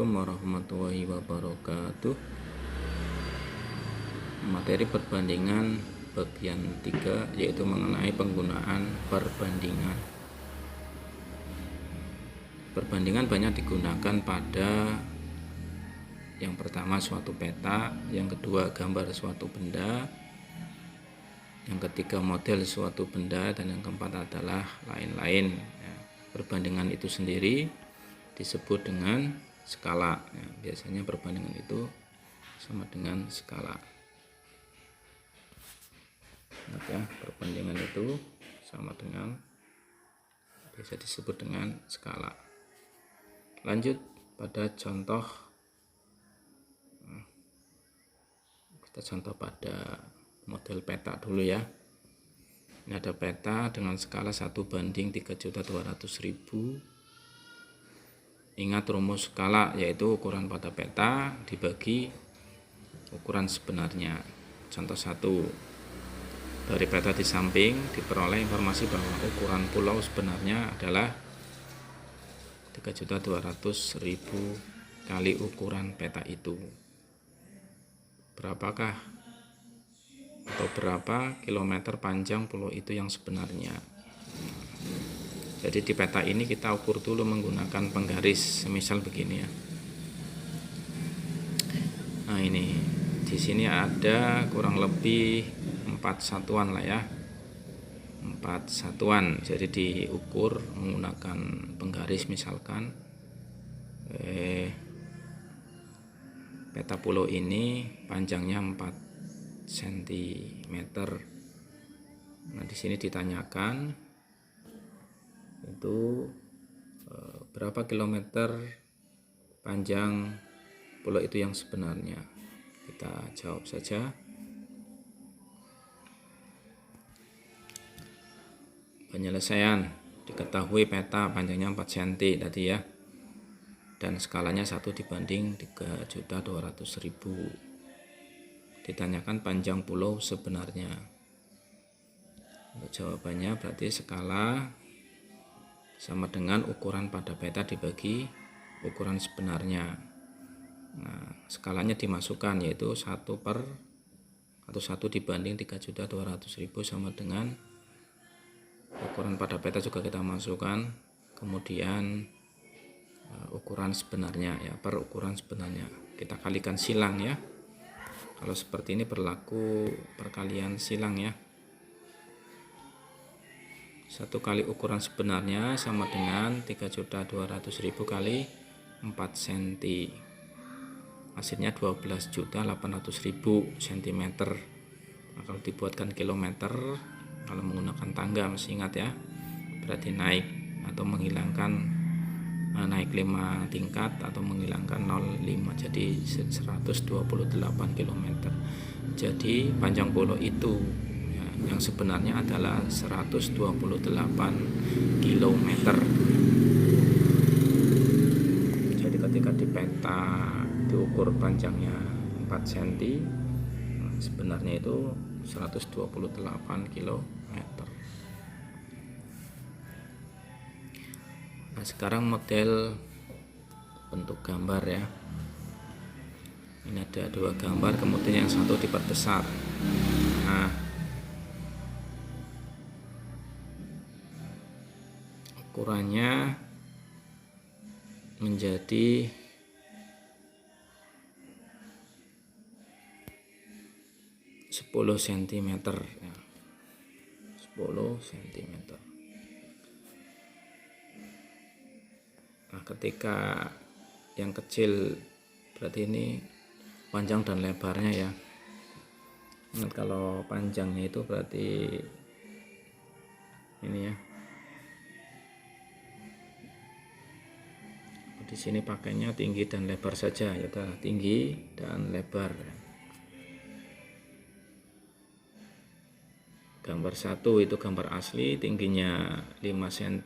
Assalamualaikum warahmatullahi wabarakatuh. Materi perbandingan bagian 3 yaitu mengenai penggunaan perbandingan. Perbandingan banyak digunakan pada yang pertama suatu peta, yang kedua gambar suatu benda, yang ketiga model suatu benda, dan yang keempat adalah lain-lain. Perbandingan itu sendiri disebut dengan skala. Biasanya perbandingan itu sama dengan skala. Perbandingan itu sama dengan biasa disebut dengan skala. Lanjut pada contoh. Kita contoh pada model peta dulu ya. Ini ada peta dengan skala 1:3.200.000. Ingat rumus skala, yaitu ukuran pada peta dibagi ukuran sebenarnya. Contoh 1. Dari peta di samping diperoleh informasi bahwa ukuran pulau sebenarnya adalah 3.200.000 kali ukuran peta itu. Berapakah atau berapa kilometer panjang pulau itu yang sebenarnya? Jadi di peta ini kita ukur dulu menggunakan penggaris, semisal begini ya. Nah ini di sini ada kurang lebih 4 satuan lah ya, 4 satuan. Jadi diukur menggunakan penggaris, misalkan peta pulau ini panjangnya 4 cm. Nah di sini ditanyakan itu berapa kilometer panjang pulau itu yang sebenarnya. Kita jawab saja. Penyelesaian, diketahui peta panjangnya 4 cm tadi ya, dan skalanya 1:200.000. Ditanyakan panjang pulau sebenarnya. Untuk jawabannya berarti skala sama dengan ukuran pada peta dibagi ukuran sebenarnya. Nah, skalanya dimasukkan, yaitu 1:3.200.000 sama dengan ukuran pada peta juga kita masukkan, kemudian ukuran sebenarnya ya, per ukuran sebenarnya kita kalikan silang ya. Kalau seperti ini berlaku perkalian silang ya. 1 kali ukuran sebenarnya sama dengan 3.200.000 kali 4 cm. Hasilnya 12.800.000 cm. Nah, kalau dibuatkan kilometer, kalau menggunakan tangga masih ingat ya, berarti naik atau menghilangkan, naik 5 tingkat atau menghilangkan 0,5, jadi 128 km. Jadi panjang pulau itu yang sebenarnya adalah 128 km. Jadi ketika di peta diukur panjangnya 4 cm, sebenarnya itu 128 km. Nah, sekarang model bentuk gambar ya. Ini ada 2 gambar, kemudian yang satu diperbesar. Nah, ukurannya menjadi 10 cm ya. 10 cm. Nah, ketika yang kecil berarti ini panjang dan lebarnya ya. Ingat kalau panjangnya itu berarti ini ya. Di sini pakainya tinggi dan lebar saja, ya, tinggi dan lebar. Gambar 1 itu gambar asli, tingginya 5 cm,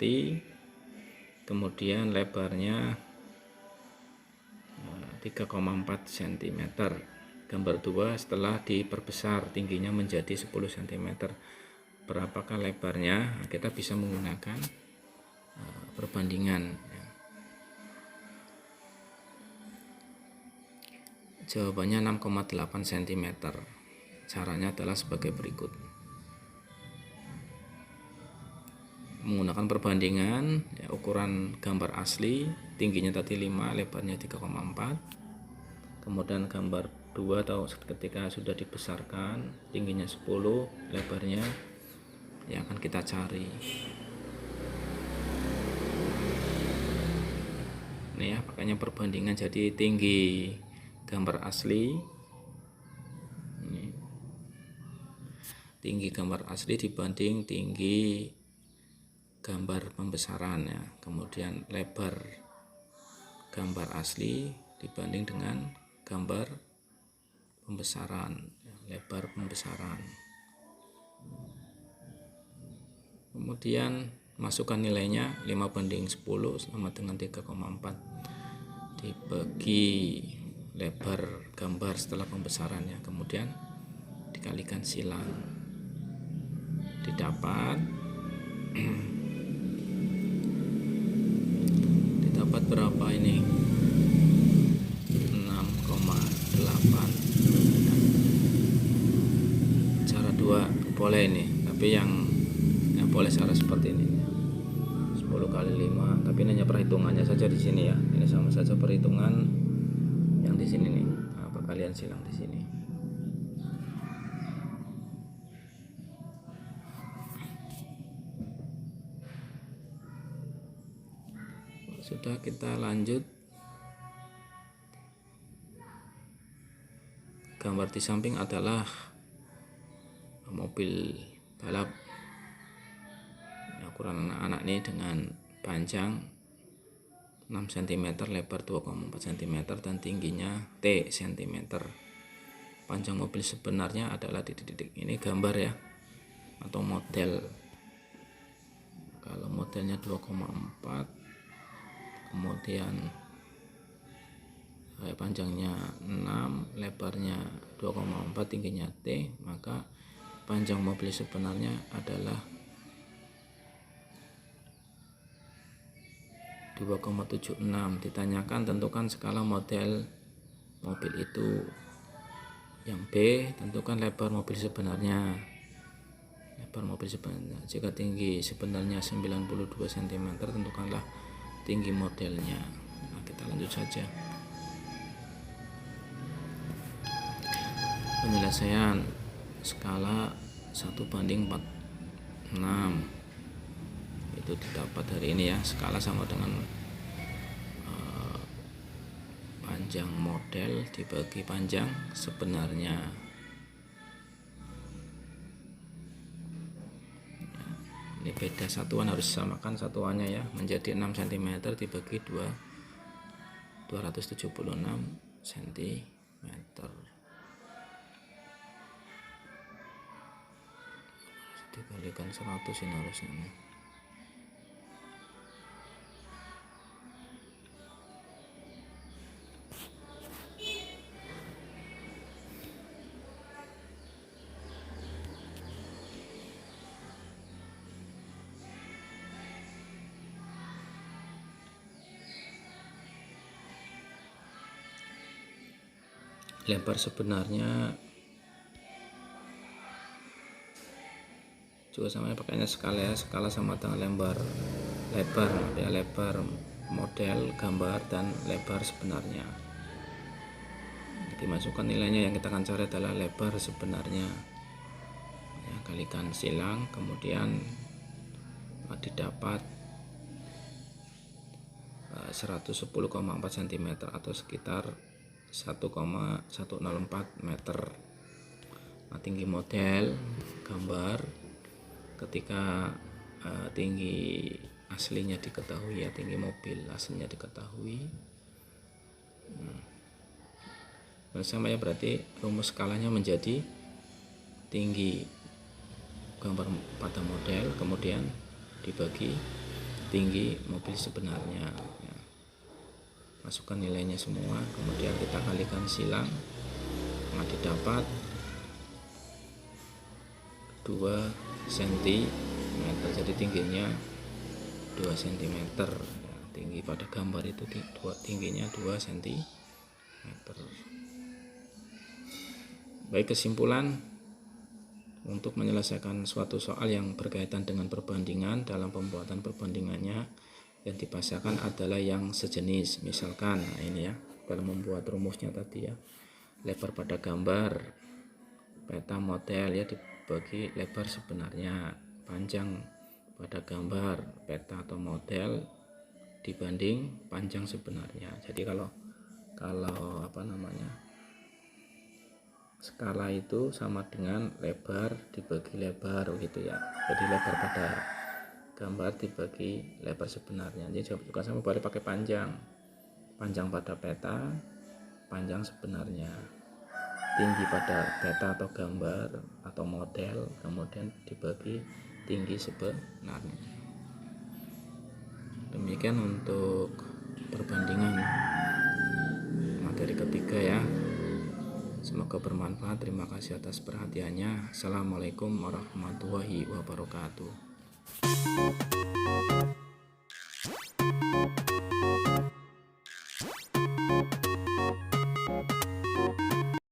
kemudian lebarnya 3,4 cm. Gambar 2 setelah diperbesar, tingginya menjadi 10 cm. Berapakah lebarnya? Nah, kita bisa menggunakan perbandingan. Jawabannya 6,8 cm. Caranya adalah sebagai berikut. Menggunakan perbandingan ya, ukuran gambar asli tingginya tadi 5, lebarnya 3,4. Kemudian gambar 2 atau ketika sudah dibesarkan tingginya 10, lebarnya yang akan kita cari. Ini ya, makanya perbandingan, jadi tinggi gambar asli ini, tinggi gambar asli dibanding tinggi gambar pembesaran ya. Kemudian lebar gambar asli dibanding dengan gambar pembesaran ya, lebar pembesaran. Kemudian masukkan nilainya 5:10 sama dengan 3,4 dibagi lebar gambar setelah pembesarannya, kemudian dikalikan silang, didapat berapa ini? 6,8. Cara 2 boleh ini, tapi yang boleh cara seperti ini 10 kali 5, tapi ini hanya perhitungannya saja di sini ya. Ini sama saja perhitungan yang di sini nih. Nah, perkalian silang di sini. Sudah, kita lanjut. Gambar di samping adalah mobil balap. Ukuran anak-anak ini dengan panjang 6 cm, lebar 2,4 cm, dan tingginya T cm. Panjang mobil sebenarnya adalah titik-titik. Ini gambar ya, atau model. Kalau modelnya 2,4, kemudian panjangnya 6, lebarnya 2,4, tingginya T, maka panjang mobil sebenarnya adalah 2,76. Ditanyakan tentukan skala model mobil itu. Yang B, tentukan lebar mobil sebenarnya. Lebar mobil sebenarnya, jika tinggi sebenarnya 92 cm, tentukanlah tinggi modelnya. Nah, kita lanjut saja. Penyelesaian skala 1:46 itu didapat dari ini ya. Skala sama dengan panjang model dibagi panjang sebenarnya. Ini beda satuan, harus disamakan satuannya ya, menjadi 6 cm dibagi 276 cm. Dikalikan 100 ini harusnya. Lebar sebenarnya juga sama, pakainya skala ya. Skala sama dengan lebar ya, lebar model gambar dan lebar sebenarnya. Dimasukkan nilainya, yang kita akan cari adalah lebar sebenarnya ya, kalikan silang, kemudian didapat 110,4 cm atau sekitar 1,104 meter. Nah, tinggi model gambar ketika tinggi aslinya diketahui ya, tinggi mobil aslinya diketahui. Sama ya, berarti rumus skalanya menjadi tinggi gambar pada model kemudian dibagi tinggi mobil sebenarnya ya. Masukkan nilainya semua, kemudian kita kalikan silang, nah didapat 2 cm. Jadi tingginya 2 cm ya, tinggi pada gambar itu tingginya 2 cm. Baik, kesimpulan untuk menyelesaikan suatu soal yang berkaitan dengan perbandingan, dalam pembuatan perbandingannya yang dipaksakan adalah yang sejenis. Misalkan ini ya, dalam membuat rumusnya tadi ya, lebar pada gambar peta model ya dibagi lebar sebenarnya, panjang pada gambar peta atau model dibanding panjang sebenarnya. Jadi kalau skala itu sama dengan lebar dibagi lebar gitu ya. Jadi lebar pada gambar dibagi lebar sebenarnya. Jadi juga sama, boleh pakai panjang pada peta, panjang sebenarnya, tinggi pada peta atau gambar atau model, kemudian dibagi tinggi sebenarnya. Demikian untuk perbandingan materi ketiga ya. Semoga bermanfaat. Terima kasih atas perhatiannya. Assalamualaikum warahmatullahi wabarakatuh.